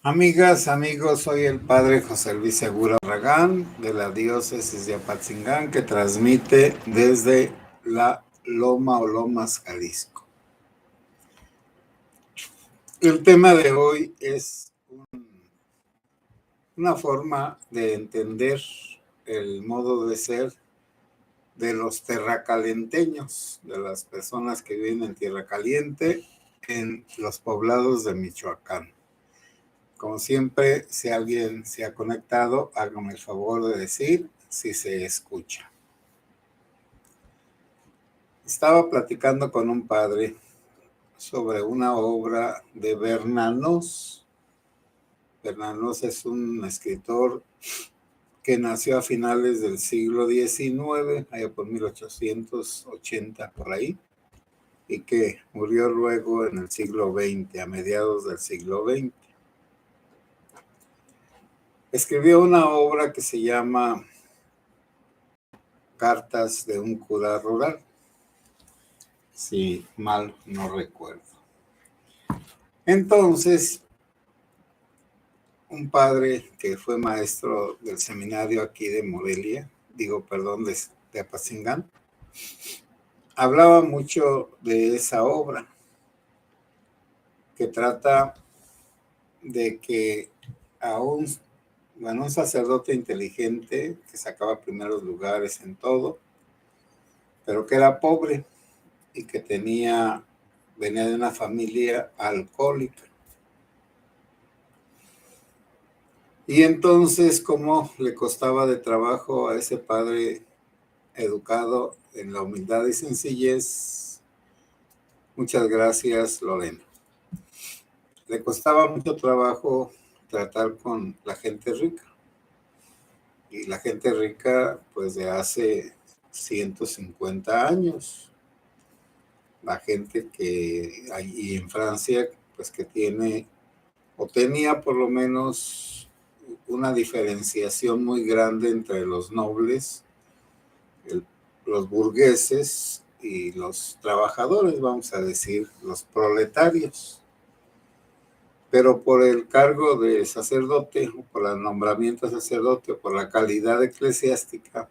Amigas, amigos, soy el padre José Luis Segura Barragán de la diócesis de Apatzingán que transmite desde la Loma o Lomas, Jalisco. El tema de hoy es una forma de entender el modo de ser de los terracalenteños, de las personas que viven en Tierra Caliente, en los poblados de Michoacán. Como siempre, si alguien se ha conectado, hágame el favor de decir si se escucha. Estaba platicando con un padre sobre una obra de Bernanos. Bernanos es un escritor que nació a finales del siglo XIX, allá por 1880 por ahí, y que murió luego en el siglo XX, a mediados del siglo XX. Escribió una obra que se llama Cartas de un cura rural, si mal no recuerdo. Entonces, un padre que fue maestro del seminario aquí de Morelia, de Apatzingán, hablaba mucho de esa obra, que trata de que a un sacerdote inteligente que sacaba primeros lugares en todo, pero que era pobre y que venía de una familia alcohólica. Y entonces, como le costaba de trabajo a ese padre educado en la humildad y sencillez, muchas gracias, Lorena, le costaba mucho trabajo tratar con la gente rica. Y la gente rica, pues de hace 150 años. La gente que allí en Francia, pues que tiene, o tenía por lo menos una diferenciación muy grande entre los nobles, los burgueses y los trabajadores, vamos a decir, los proletarios. Pero por el cargo de sacerdote, o por el nombramiento de sacerdote, o por la calidad eclesiástica,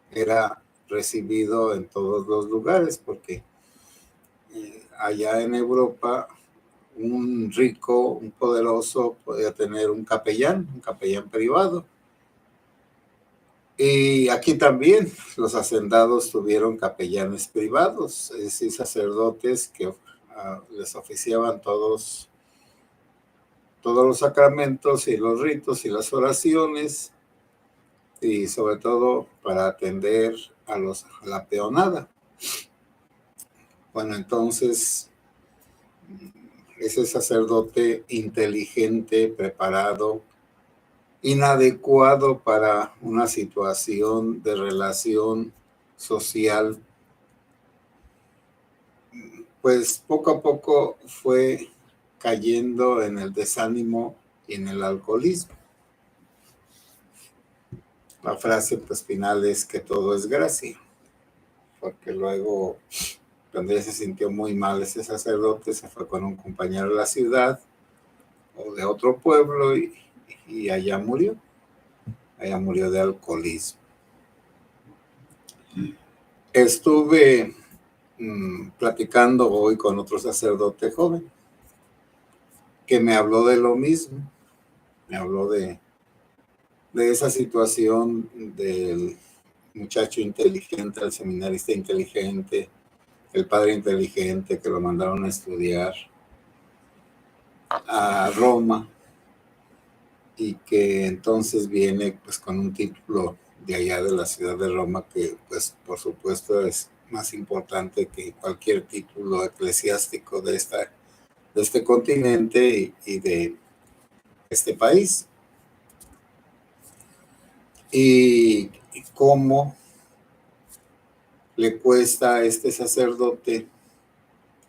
era recibido en todos los lugares, porque allá en Europa un rico, un poderoso podía tener un capellán privado. Y aquí también los hacendados tuvieron capellanes privados, es decir, sacerdotes que les oficiaban todos los sacramentos y los ritos y las oraciones, y sobre todo para atender a la peonada. Bueno, entonces ese sacerdote inteligente, preparado, inadecuado para una situación de relación social, pues poco a poco fue cayendo en el desánimo y en el alcoholismo. La frase pues final es que todo es gracia, porque luego, cuando ya se sintió muy mal ese sacerdote, se fue con un compañero de la ciudad o de otro pueblo y allá murió de alcoholismo. Estuve platicando hoy con otro sacerdote joven que me habló de lo mismo, me habló de esa situación del muchacho inteligente, el seminarista inteligente, el padre inteligente que lo mandaron a estudiar a Roma y que entonces viene pues con un título de allá de la ciudad de Roma que pues por supuesto es más importante que cualquier título eclesiástico de este continente y de este país. Y cómo le cuesta a este sacerdote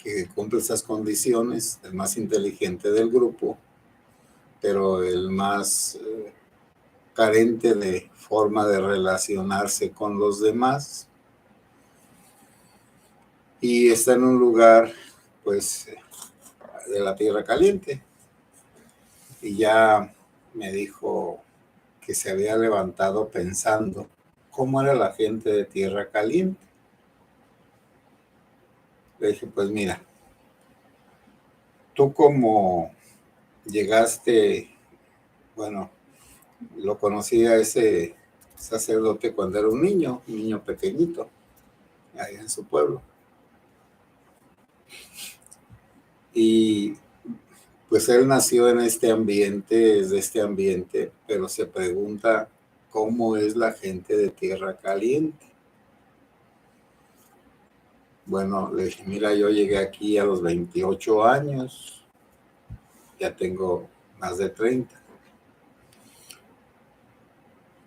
que cumple esas condiciones, el más inteligente del grupo, pero el más carente de forma de relacionarse con los demás, y está en un lugar pues de la Tierra Caliente. y ya me dijo que se había levantado pensando cómo era la gente de Tierra Caliente. Le dije, pues mira, tú como llegaste, bueno, lo conocí a ese sacerdote cuando era un niño pequeñito, ahí en su pueblo. Y pues él nació en este ambiente, es de este ambiente, pero se pregunta cómo es la gente de Tierra Caliente. Bueno, le dije, mira, yo llegué aquí a los 28 años, ya tengo más de 30.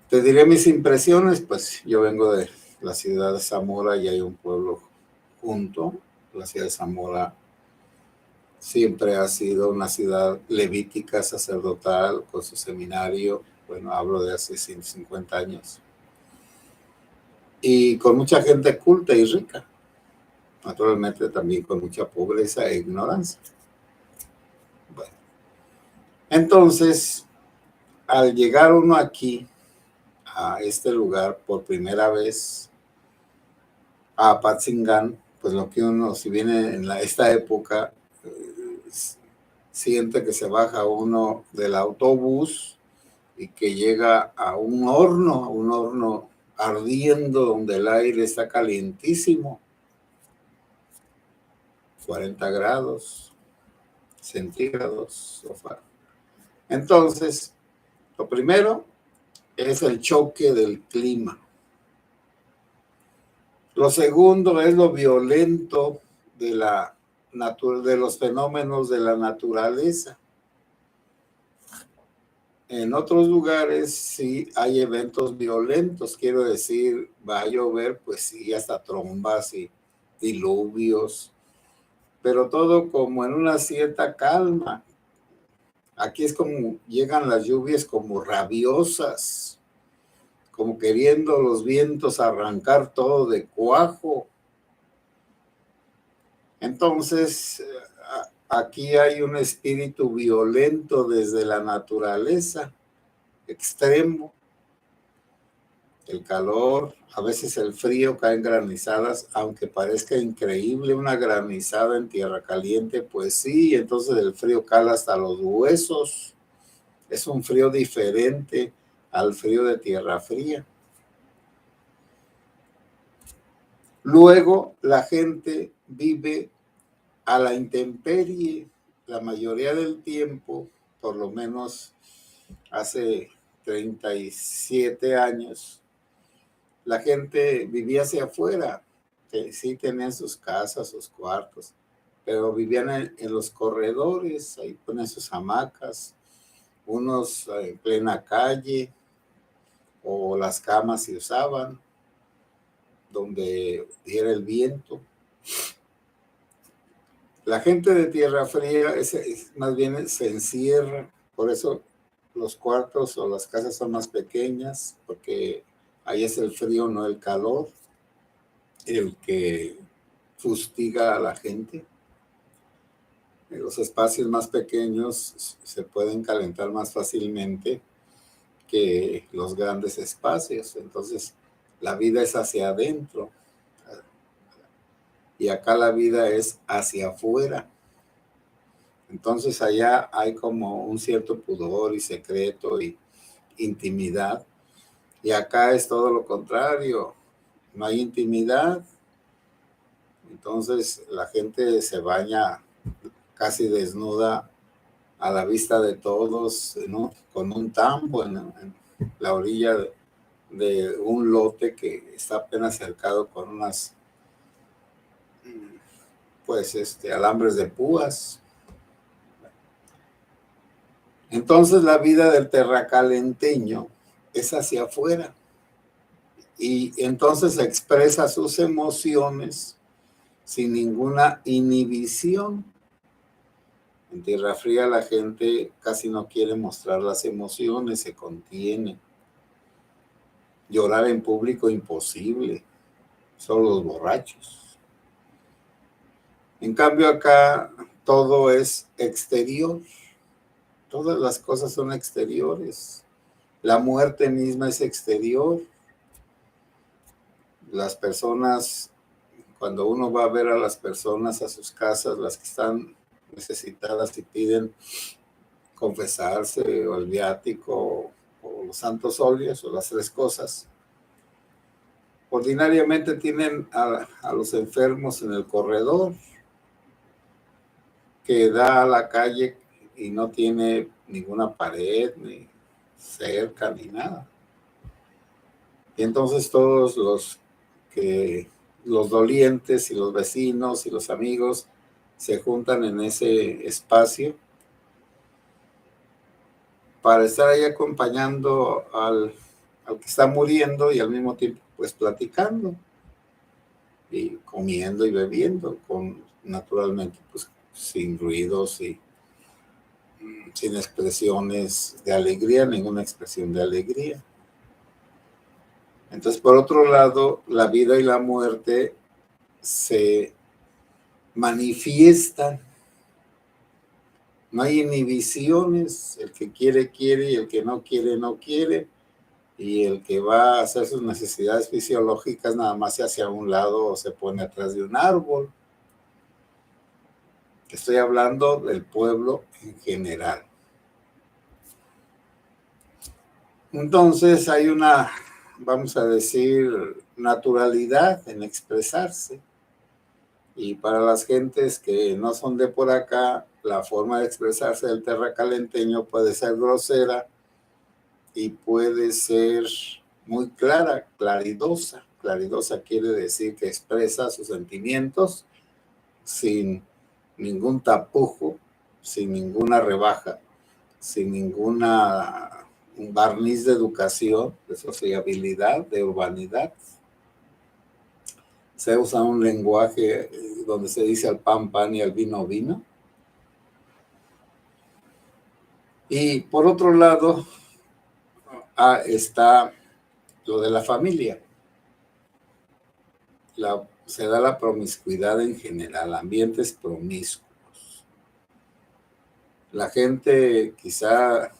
Te diré mis impresiones, pues yo vengo de la ciudad de Zamora y hay un pueblo junto. La ciudad de Zamora siempre ha sido una ciudad levítica, sacerdotal, con su seminario. Bueno, hablo de hace 150 años. Y con mucha gente culta y rica. Naturalmente también con mucha pobreza e ignorancia. Bueno, entonces, al llegar uno aquí, a este lugar, por primera vez, a Apatzingán, pues lo que uno, si viene en esta época, siente que se baja uno del autobús y que llega a un horno ardiendo donde el aire está calientísimo, 40 grados centígrados. Entonces, lo primero es el choque del clima. Lo segundo es lo violento de los fenómenos de la naturaleza. En otros lugares sí hay eventos violentos, quiero decir, va a llover, pues sí, hasta trombas y diluvios, pero todo como en una cierta calma. Aquí es como llegan las lluvias como rabiosas, como queriendo los vientos arrancar todo de cuajo. Entonces, aquí hay un espíritu violento desde la naturaleza, extremo. El calor, a veces el frío, caen granizadas, aunque parezca increíble una granizada en tierra caliente, pues sí, entonces el frío cala hasta los huesos. Es un frío diferente al frío de tierra fría. Luego, la gente vive a la intemperie la mayoría del tiempo, por lo menos hace 37 años. La gente vivía hacia afuera, que sí tenían sus casas, sus cuartos, pero vivían en los corredores, ahí ponen sus hamacas, unos en plena calle, o las camas se usaban, donde diera el viento. La gente de tierra fría más bien se encierra, por eso los cuartos o las casas son más pequeñas, porque ahí es el frío, no el calor, el que fustiga a la gente. En los espacios más pequeños se pueden calentar más fácilmente que los grandes espacios. Entonces, la vida es hacia adentro y acá la vida es hacia afuera. Entonces, allá hay como un cierto pudor y secreto y intimidad. Y acá es todo lo contrario. No hay intimidad. Entonces, la gente se baña casi desnuda a la vista de todos, ¿no? Con un tambo en la orilla de un lote que está apenas cercado con unas, pues, alambres de púas. Entonces la vida del terracalenteño es hacia afuera y entonces expresa sus emociones sin ninguna inhibición. En tierra fría la gente casi no quiere mostrar las emociones, se contiene. Llorar en público imposible, solo los borrachos. En cambio acá todo es exterior, Todas las cosas son exteriores. La muerte misma es exterior. Las personas, cuando uno va a ver a las personas a sus casas, las que están necesitadas y piden confesarse o el viático o los santos óleos o las tres cosas, ordinariamente tienen a los enfermos en el corredor que da a la calle y no tiene ninguna pared, ni cerca, ni nada. Y entonces todos los dolientes y los vecinos y los amigos se juntan en ese espacio para estar ahí acompañando al que está muriendo y al mismo tiempo pues platicando y comiendo y bebiendo, naturalmente pues sin ruidos y sin expresiones de alegría, ninguna expresión de alegría. Entonces, por otro lado, la vida y la muerte se manifiestan. No hay inhibiciones, el que quiere, quiere, y el que no quiere, no quiere. Y el que va a hacer sus necesidades fisiológicas nada más se hace a un lado o se pone atrás de un árbol. Estoy hablando del pueblo en general. Entonces hay una, vamos a decir, naturalidad en expresarse. Y para las gentes que no son de por acá, la forma de expresarse del terracalenteño puede ser grosera y puede ser muy clara, claridosa. Claridosa quiere decir que expresa sus sentimientos sin ningún tapujo, sin ninguna rebaja, sin ninguna un barniz de educación, de sociabilidad, de urbanidad. Se usa un lenguaje donde se dice al pan, pan y al vino, vino. Y por otro lado, está lo de la familia. Se da la promiscuidad en general, ambientes promiscuos. La gente quizá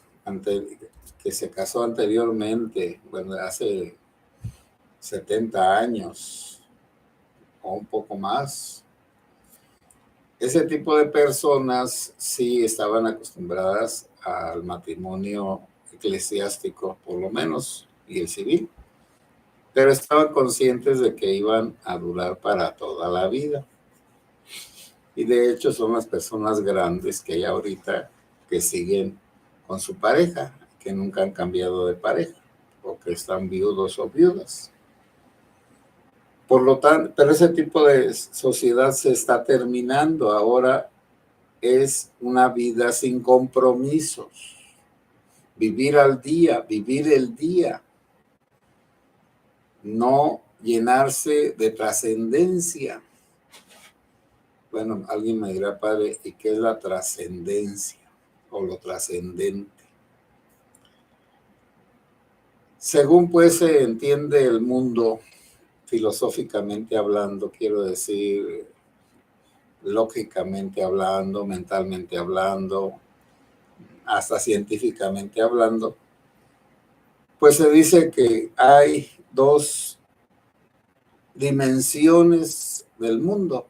que se casó anteriormente, bueno, hace 70 años o un poco más, ese tipo de personas sí estaban acostumbradas al matrimonio eclesiástico, por lo menos, y el civil, pero estaban conscientes de que iban a durar para toda la vida. Y de hecho son las personas grandes que hay ahorita que siguen con su pareja, que nunca han cambiado de pareja, o que están viudos o viudas. Por lo tanto, pero ese tipo de sociedad se está terminando. Ahora es una vida sin compromisos. Vivir al día, vivir el día. No llenarse de trascendencia. Bueno, alguien me dirá, padre, ¿y qué es la trascendencia o lo trascendente? Según pues se entiende el mundo filosóficamente hablando, quiero decir, lógicamente hablando, mentalmente hablando, hasta científicamente hablando, pues se dice que hay dos dimensiones del mundo,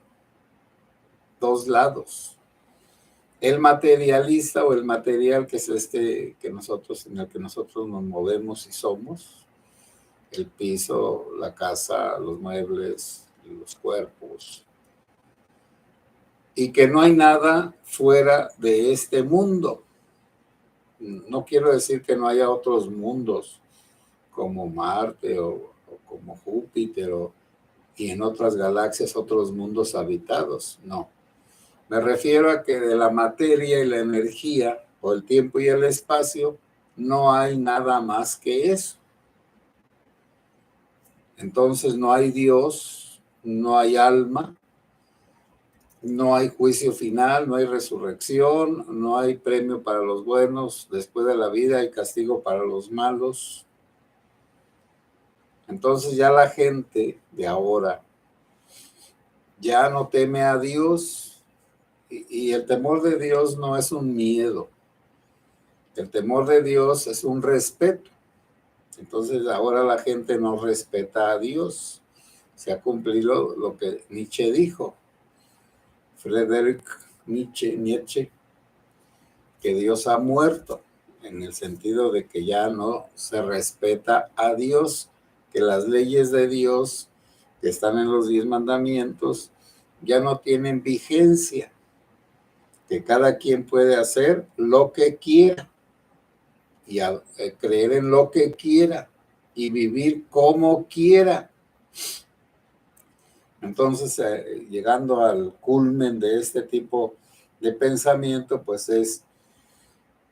dos lados. El materialista o el material, que es en el que nosotros nos movemos y somos, el piso, la casa, los muebles, los cuerpos, y que no hay nada fuera de este mundo. No quiero decir que no haya otros mundos como Marte o como Júpiter y en otras galaxias otros mundos habitados, no. Me refiero a que de la materia y la energía o el tiempo y el espacio no hay nada más que eso. Entonces no hay Dios, no hay alma, no hay juicio final, no hay resurrección, no hay premio para los buenos, después de la vida hay castigo para los malos. Entonces ya la gente de ahora ya no teme a Dios y el temor de Dios no es un miedo, El temor de Dios es un respeto. Entonces ahora la gente no respeta a Dios. Se ha cumplido lo que Nietzsche dijo. Friedrich Nietzsche, que Dios ha muerto, en el sentido de que ya no se respeta a Dios, que las leyes de Dios que están en los 10 mandamientos ya no tienen vigencia, que cada quien puede hacer lo que quiera y creer en lo que quiera y vivir como quiera. Entonces, llegando al culmen de este tipo de pensamiento, pues es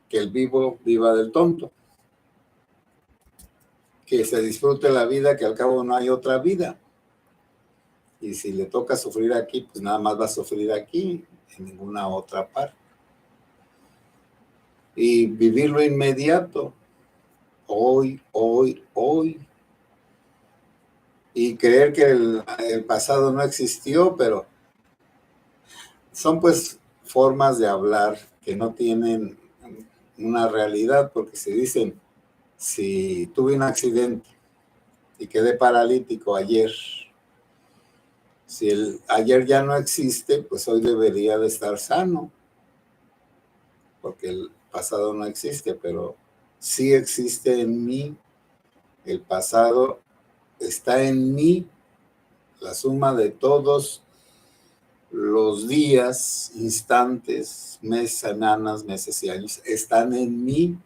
que el vivo viva del tonto, que se disfrute la vida, que al cabo no hay otra vida. Y si le toca sufrir aquí, pues nada más va a sufrir aquí, en ninguna otra parte. Y vivir lo inmediato, hoy, hoy, hoy. Y creer que el pasado no existió, pero son pues formas de hablar que no tienen una realidad, porque se dicen, si tuve un accidente y quedé paralítico ayer, si el ayer ya no existe, pues hoy debería de estar sano, porque el pasado no existe, pero sí existe en mí, el pasado está en mí, la suma de todos los días, instantes, meses, semanas, meses y años están en mí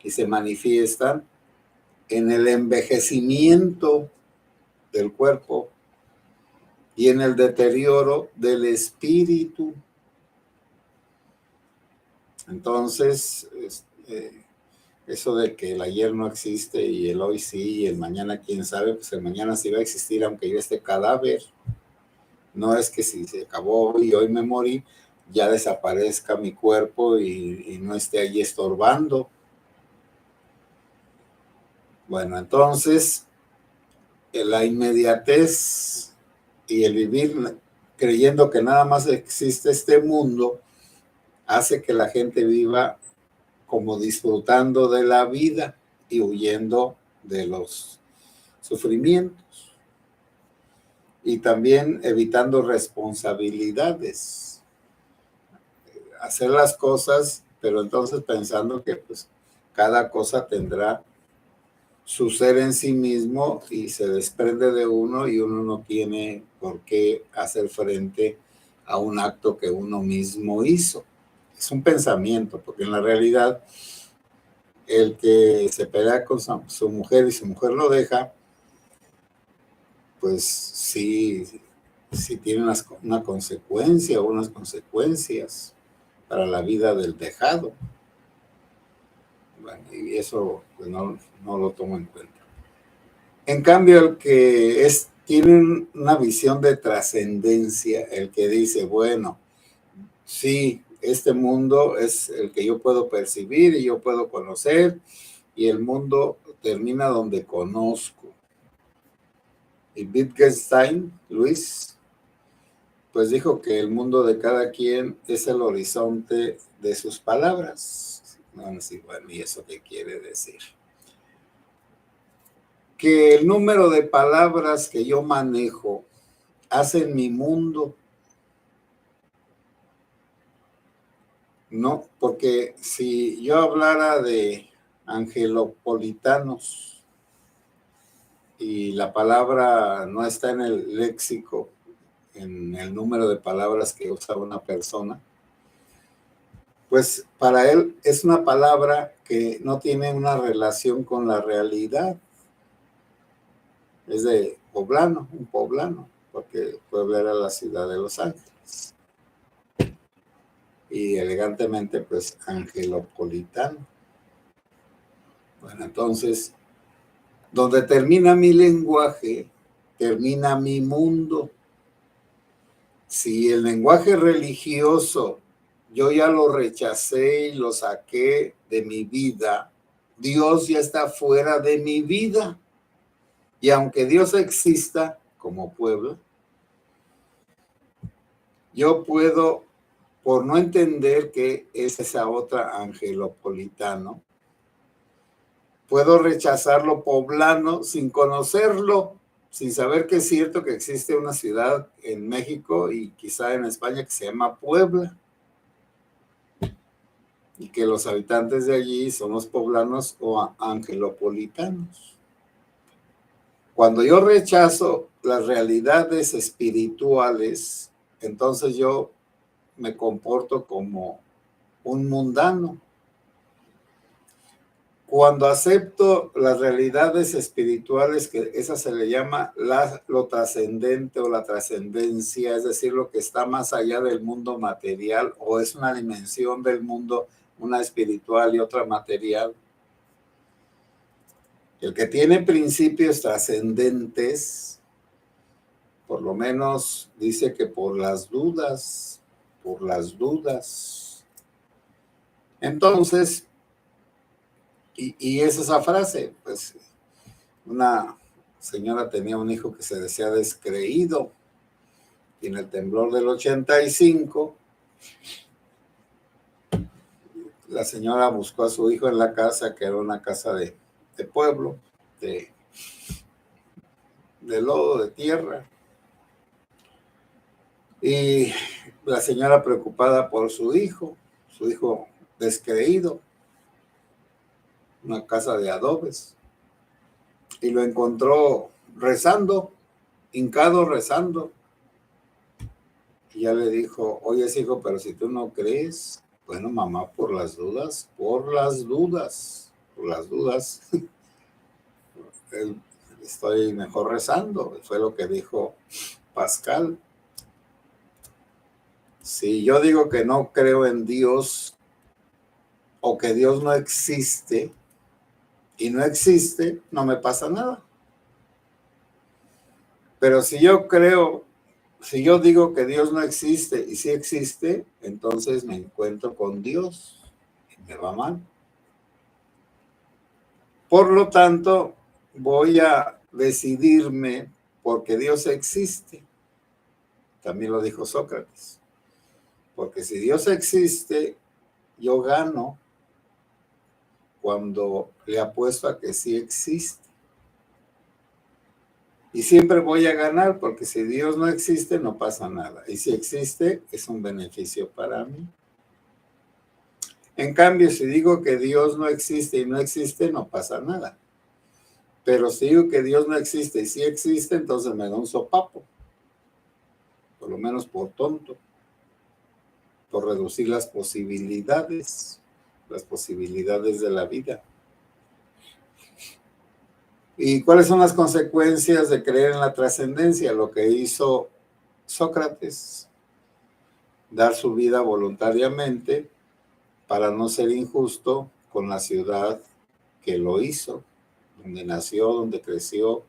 y se manifiestan en el envejecimiento del cuerpo y en el deterioro del espíritu. Entonces, eso de que el ayer no existe y el hoy sí y el mañana quién sabe, pues el mañana sí va a existir aunque yo esté cadáver. No es que si se acabó y hoy me morí, ya desaparezca mi cuerpo y no esté allí estorbando. Bueno, entonces, la inmediatez y el vivir creyendo que nada más existe este mundo hace que la gente viva como disfrutando de la vida y huyendo de los sufrimientos. Y también evitando responsabilidades. Hacer las cosas, pero entonces pensando que pues cada cosa tendrá su ser en sí mismo y se desprende de uno y uno no tiene por qué hacer frente a un acto que uno mismo hizo. Es un pensamiento, porque en la realidad el que se pelea con su mujer y su mujer lo deja, pues sí tiene una consecuencia o unas consecuencias para la vida del dejado. Bueno, y eso pues no lo tomo en cuenta. En cambio, el que tiene una visión de trascendencia, el que dice, bueno, sí, este mundo es el que yo puedo percibir y yo puedo conocer, y el mundo termina donde conozco. Y Wittgenstein, Luis, pues dijo que el mundo de cada quien es el horizonte de sus palabras. No sé, bueno, ¿y eso qué quiere decir? Que el número de palabras que yo manejo hacen mi mundo. No, porque si yo hablara de angelopolitanos y la palabra no está en el léxico, en el número de palabras que usa una persona, pues para él es una palabra que no tiene una relación con la realidad. Es de poblano, un poblano, porque Puebla era la ciudad de Los Ángeles. Y elegantemente, pues, angelopolitano. Bueno, entonces, donde termina mi lenguaje, termina mi mundo. Si el lenguaje religioso yo ya lo rechacé y lo saqué de mi vida, Dios ya está fuera de mi vida. Y aunque Dios exista como pueblo, yo puedo por no entender que es esa otra angelopolitano. Puedo rechazar lo poblano sin conocerlo, sin saber que es cierto que existe una ciudad en México y quizá en España que se llama Puebla, y que los habitantes de allí son los poblanos o angelopolitanos. Cuando yo rechazo las realidades espirituales, entonces yo me comporto como un mundano. Cuando acepto las realidades espirituales, que esa se le llama lo trascendente o la trascendencia, es decir, lo que está más allá del mundo material, o es una dimensión del mundo, una espiritual y otra material. El que tiene principios trascendentes, por lo menos dice que por las dudas. Entonces, y es esa frase, pues una señora tenía un hijo que se decía descreído, y en el temblor del 85, la señora buscó a su hijo en la casa, que era una casa de pueblo, de lodo, de tierra, y la señora preocupada por su hijo descreído, una casa de adobes, y lo encontró rezando, hincado rezando. Y ya le dijo, oye, hijo, pero si tú no crees, bueno, mamá, por las dudas, estoy mejor rezando. Fue lo que dijo Pascal. Si yo digo que no creo en Dios o que Dios no existe, y no existe, no me pasa nada. Pero si yo digo que Dios no existe y sí existe, entonces me encuentro con Dios y me va mal. Por lo tanto, voy a decidirme porque Dios existe. También lo dijo Sócrates. Porque si Dios existe, yo gano cuando le apuesto a que sí existe. Y siempre voy a ganar porque si Dios no existe, no pasa nada. Y si existe, es un beneficio para mí. En cambio, si digo que Dios no existe y no existe, no pasa nada. Pero si digo que Dios no existe y sí existe, entonces me da un sopapo. Por lo menos por tonto. Por reducir las posibilidades de la vida. ¿Y cuáles son las consecuencias de creer en la trascendencia? Lo que hizo Sócrates, dar su vida voluntariamente para no ser injusto con la ciudad que lo hizo, donde nació, donde creció,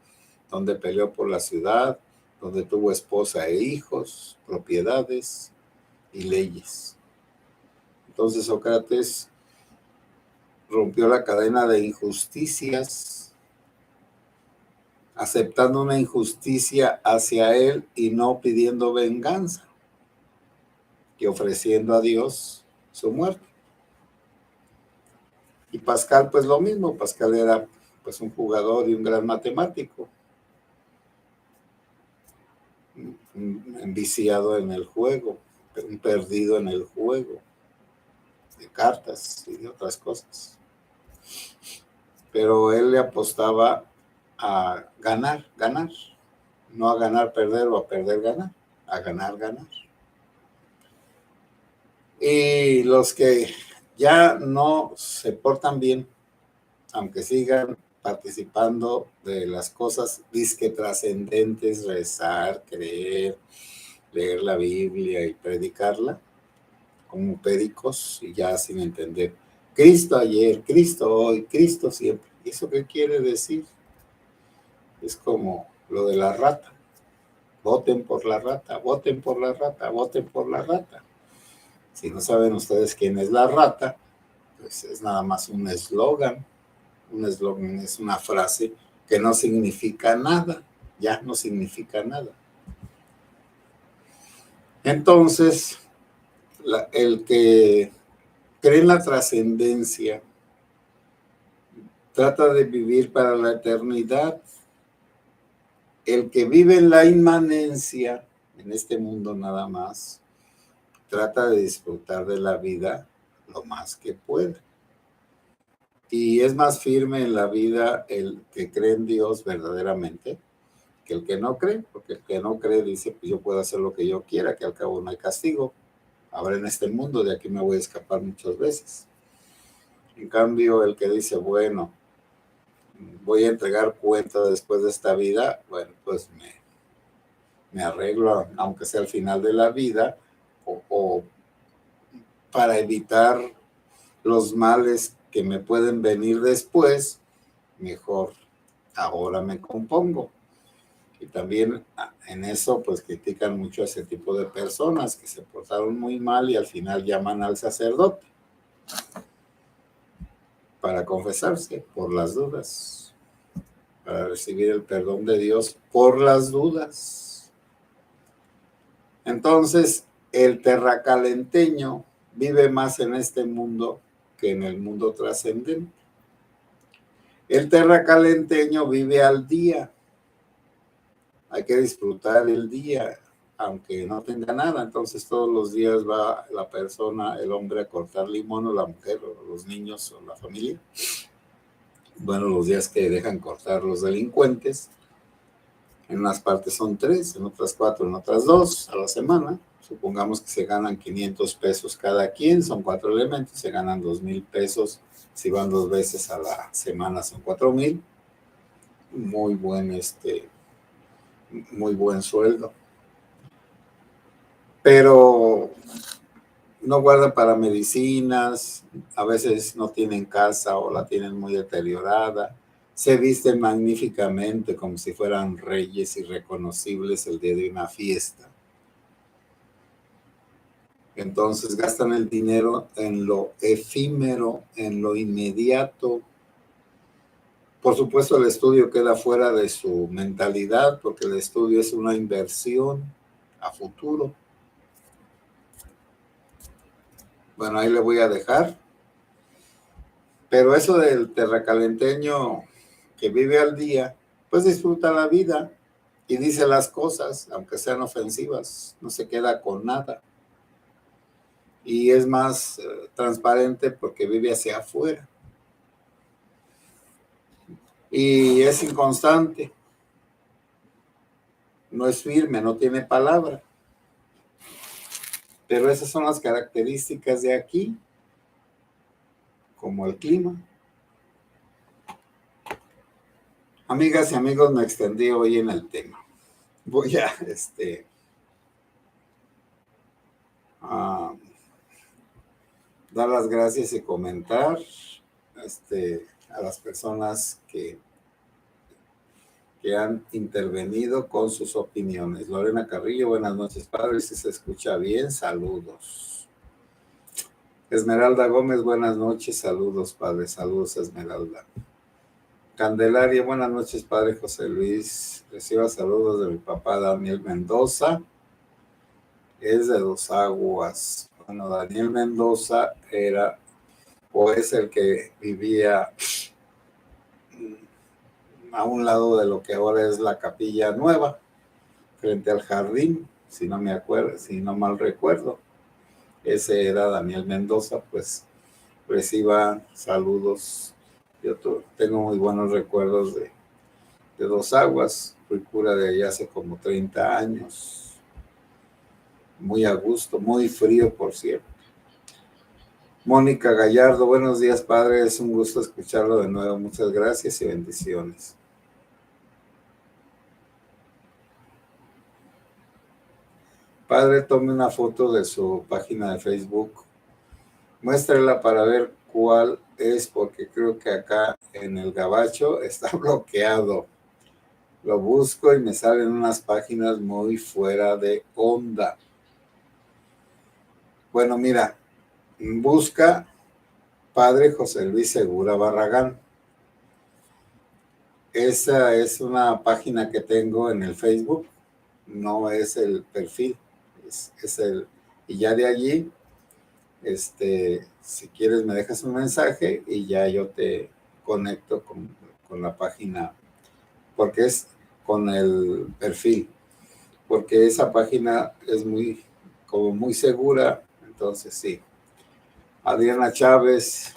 donde peleó por la ciudad, donde tuvo esposa e hijos, propiedades y leyes. Entonces Sócrates rompió la cadena de injusticias, aceptando una injusticia hacia él y no pidiendo venganza, y ofreciendo a Dios su muerte. Y Pascal, pues lo mismo. Pascal era pues un jugador y un gran matemático, enviciado en el juego, un perdido en el juego de cartas y de otras cosas. Pero él le apostaba a ganar, no a ganar, perder o a perder, ganar, a ganar. Y los que ya no se portan bien, aunque sigan participando de las cosas disque trascendentes, rezar, creer, leer la Biblia y predicarla, como péricos y ya sin entender. Cristo ayer, Cristo hoy, Cristo siempre. ¿Y eso qué quiere decir? Es como lo de la rata. Voten por la rata, voten por la rata, voten por la rata. Si no saben ustedes quién es la rata, pues es nada más un eslogan. Un eslogan es una frase que no significa nada, ya no significa nada. Entonces, el que cree en la trascendencia trata de vivir para la eternidad. El que vive en la inmanencia, en este mundo nada más, trata de disfrutar de la vida lo más que puede. Y es más firme en la vida el que cree en Dios verdaderamente que el que no cree, porque el que no cree dice, pues yo puedo hacer lo que yo quiera, que al cabo no hay castigo. Ahora en este mundo de aquí me voy a escapar muchas veces. En cambio, el que dice, bueno, voy a entregar cuenta después de esta vida, bueno, pues me arreglo, aunque sea al final de la vida, o para evitar los males que me pueden venir después, mejor ahora me compongo. Y también en eso pues critican mucho a ese tipo de personas que se portaron muy mal y al final llaman al sacerdote para confesarse por las dudas, para recibir el perdón de Dios por las dudas. Entonces, el terracalenteño vive más en este mundo que en el mundo trascendente. El terracalenteño vive al día. Hay que disfrutar el día, aunque no tenga nada. Entonces todos los días va la persona, el hombre, a cortar limón, o la mujer, o los niños, o la familia. Bueno, los días que dejan cortar los delincuentes. En unas partes son 3, en otras 4, en otras 2 a la semana. Supongamos que se ganan 500 pesos cada quien, son 4 elementos, se ganan 2,000 pesos. Si van 2 veces a la semana son 4,000. Muy buen sueldo. Pero no guardan para medicinas, a veces no tienen casa o la tienen muy deteriorada, se visten magníficamente como si fueran reyes irreconocibles el día de una fiesta. Entonces gastan el dinero en lo efímero, en lo inmediato. Por supuesto, el estudio queda fuera de su mentalidad porque el estudio es una inversión a futuro. Bueno, ahí le voy a dejar. Pero eso del terracalenteño que vive al día, pues disfruta la vida y dice las cosas, aunque sean ofensivas, no se queda con nada. Y es más transparente porque vive hacia afuera. Y es inconstante, no es firme, no tiene palabra. Pero esas son las características de aquí, como el clima. Amigas y amigos, me extendí hoy en el tema. Voy a dar las gracias y comentar a las personas que han intervenido con sus opiniones. Lorena Carrillo, buenas noches, padre, si se escucha bien, saludos. Esmeralda Gómez, buenas noches, saludos, padre, saludos, Esmeralda. Candelaria, buenas noches, padre José Luis, reciba saludos de mi papá Daniel Mendoza, es de Dos Aguas. Bueno, Daniel Mendoza era o es el que vivía a un lado de lo que ahora es la Capilla Nueva, frente al jardín, si no mal recuerdo. Ese era Daniel Mendoza, pues reciba saludos. Yo tengo muy buenos recuerdos de Dos Aguas, fui cura de allá hace como 30 años, muy a gusto, muy frío, por cierto. Mónica Gallardo, buenos días, padre, es un gusto escucharlo de nuevo, muchas gracias y bendiciones. Padre, tome una foto de su página de Facebook, muéstrela para ver cuál es, porque creo que acá en el gabacho está bloqueado. Lo busco y me salen unas páginas muy fuera de onda. Bueno, mira, busca Padre José Luis Segura Barragán. Esa es una página que tengo en el Facebook, no es el perfil, es el, y ya de allí Si quieres me dejas un mensaje y ya yo te conecto con la página, porque es con el perfil, porque esa página es muy segura. Entonces sí. Adriana Chávez,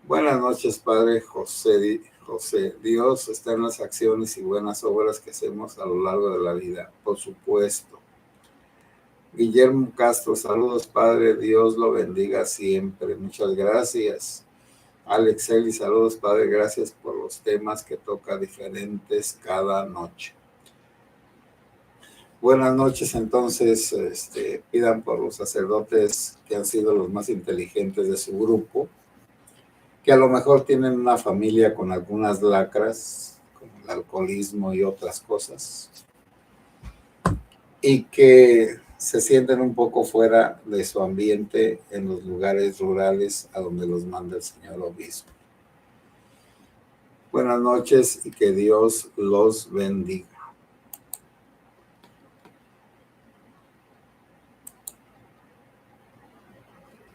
buenas noches, Padre José. José, Dios está en las acciones y buenas obras que hacemos a lo largo de la vida, por supuesto. Guillermo Castro, saludos, Padre, Dios lo bendiga siempre. Muchas gracias. Alex Eli, saludos, Padre, gracias por los temas que toca diferentes cada noche. Buenas noches, entonces, pidan por los sacerdotes que han sido los más inteligentes de su grupo, que a lo mejor tienen una familia con algunas lacras, como el alcoholismo y otras cosas, y que se sienten un poco fuera de su ambiente en los lugares rurales a donde los manda el señor obispo. Buenas noches y que Dios los bendiga.